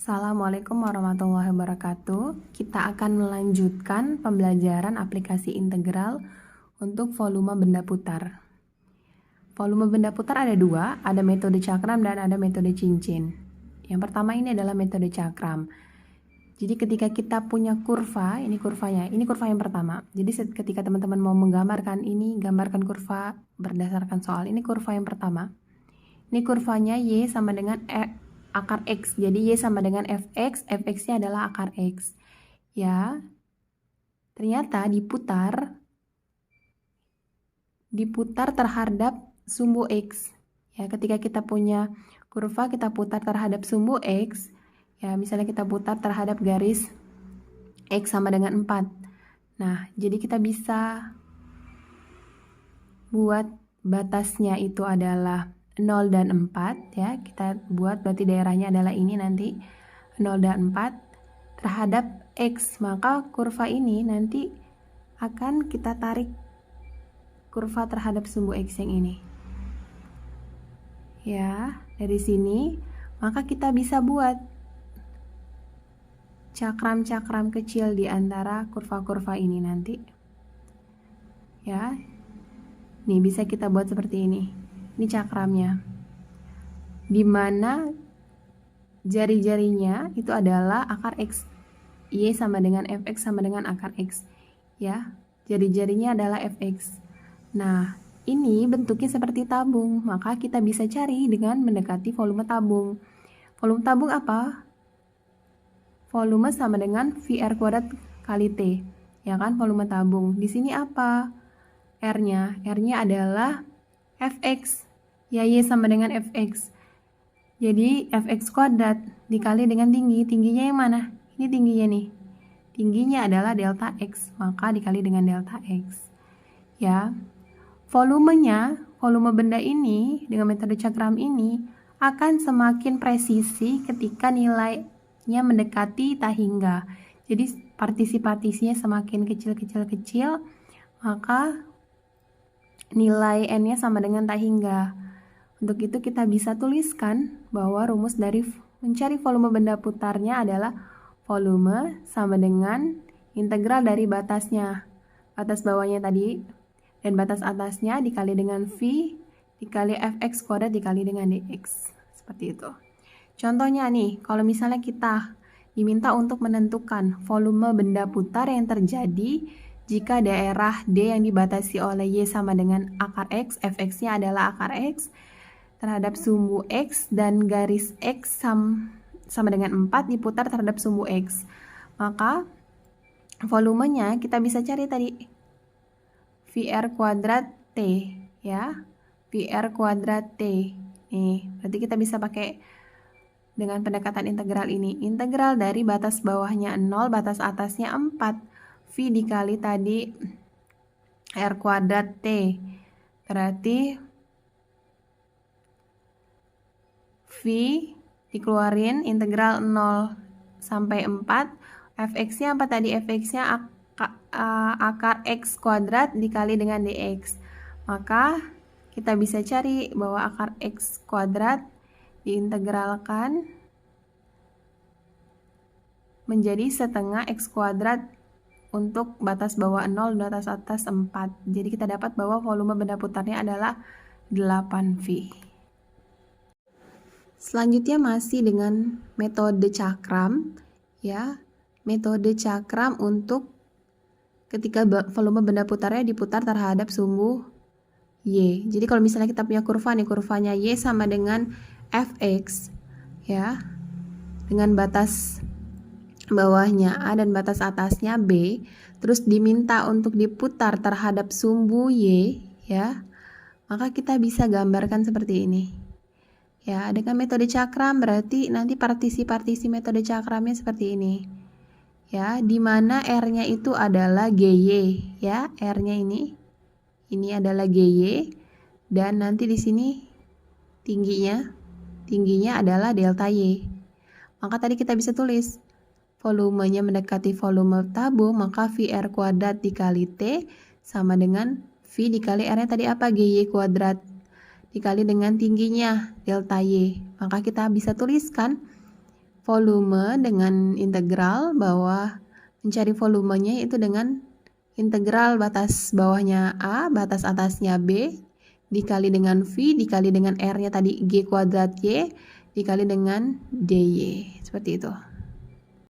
Assalamualaikum warahmatullahi wabarakatuh. Kita akan melanjutkan pembelajaran aplikasi integral untuk volume benda putar. Volume benda putar ada dua, ada metode cakram dan ada metode cincin. Yang pertama ini adalah metode cakram. Jadi ketika kita punya kurva, ini kurvanya, ini kurva yang pertama. Jadi ketika teman-teman mau menggambarkan ini, gambarkan kurva berdasarkan soal. Ini kurva yang pertama. Ini kurvanya Y sama dengan akar X. Jadi Y sama dengan Fx, Fx-nya adalah akar X. Ya, ternyata diputar terhadap sumbu X. Ya, ketika kita punya kurva, kita putar terhadap sumbu X. Ya, misalnya kita putar terhadap garis X sama dengan 4. Nah, jadi kita bisa buat batasnya itu adalah 0 dan 4 ya. Kita buat berarti daerahnya adalah ini nanti 0 dan 4 terhadap X. Maka kurva ini nanti akan kita tarik kurva terhadap sumbu X yang ini. Ya, dari sini maka kita bisa buat cakram-cakram kecil di antara kurva-kurva ini nanti. Ya. Nih bisa kita buat seperti ini. Ini cakramnya, dimana jari-jarinya itu adalah akar X. Y sama dengan Fx sama dengan akar X. Ya, jari-jarinya adalah Fx. Nah, ini bentuknya seperti tabung. Maka kita bisa cari dengan mendekati volume tabung. Volume tabung apa? Volume sama dengan VR kuadrat kali T. Ya kan, volume tabung. Di sini apa? R-nya. R-nya adalah Fx. Ya, Y sama dengan Fx. Jadi Fx kuadrat dikali dengan tinggi. Tingginya yang mana? Ini tingginya nih. Tingginya adalah delta X. Maka dikali dengan delta X. Ya. Volumenya, volume benda ini dengan metode cakram ini akan semakin presisi ketika nilainya mendekati tak hingga. Jadi partisi-partisinya semakin kecil-kecil-kecil, maka nilai N-nya sama dengan tak hingga. Untuk itu kita bisa tuliskan bahwa rumus dari mencari volume benda putarnya adalah volume sama dengan integral dari batasnya. Batas bawahnya tadi dan batas atasnya dikali dengan V dikali Fx kuadrat dikali dengan dx. Seperti itu. Contohnya nih, kalau misalnya kita diminta untuk menentukan volume benda putar yang terjadi jika daerah D yang dibatasi oleh Y sama dengan akar X, Fx-nya adalah akar X, terhadap sumbu X dan garis X sama dengan 4 diputar terhadap sumbu X. Maka volumenya kita bisa cari tadi VR kuadrat T ya. VR kuadrat T. Nih, berarti kita bisa pakai dengan pendekatan integral ini. Integral dari batas bawahnya 0, batas atasnya 4. V dikali tadi R kuadrat T. Berarti V dikeluarin integral 0 sampai 4. Fx-nya apa tadi? Fx-nya akar X kuadrat dikali dengan dx. Maka kita bisa cari bahwa akar X kuadrat diintegralkan menjadi setengah X kuadrat untuk batas bawah 0 dan batas atas 4. Jadi kita dapat bahwa volume benda putarnya adalah 8V. Selanjutnya masih dengan metode cakram ya. Metode cakram untuk ketika volume benda putarnya diputar terhadap sumbu Y. Jadi kalau misalnya kita punya kurva nih, kurvanya Y sama dengan Fx ya. Dengan batas bawahnya A dan batas atasnya B, terus diminta untuk diputar terhadap sumbu Y ya. Maka kita bisa gambarkan seperti ini. Ya, dengan metode cakram berarti nanti partisi-partisi metode cakramnya seperti ini. Ya, di mana R-nya itu adalah GY ya, R-nya ini adalah GY dan nanti di sini tingginya adalah delta Y. Maka tadi kita bisa tulis volumenya mendekati volume tabung, maka VR kuadrat dikali T sama dengan V dikali R-nya tadi apa? GY kuadrat dikali dengan tingginya delta Y. Maka kita bisa tuliskan volume dengan integral bawah, mencari volumenya itu dengan integral batas bawahnya A, batas atasnya B, dikali dengan V, dikali dengan R-nya tadi G kuadrat Y, dikali dengan DY. Seperti itu.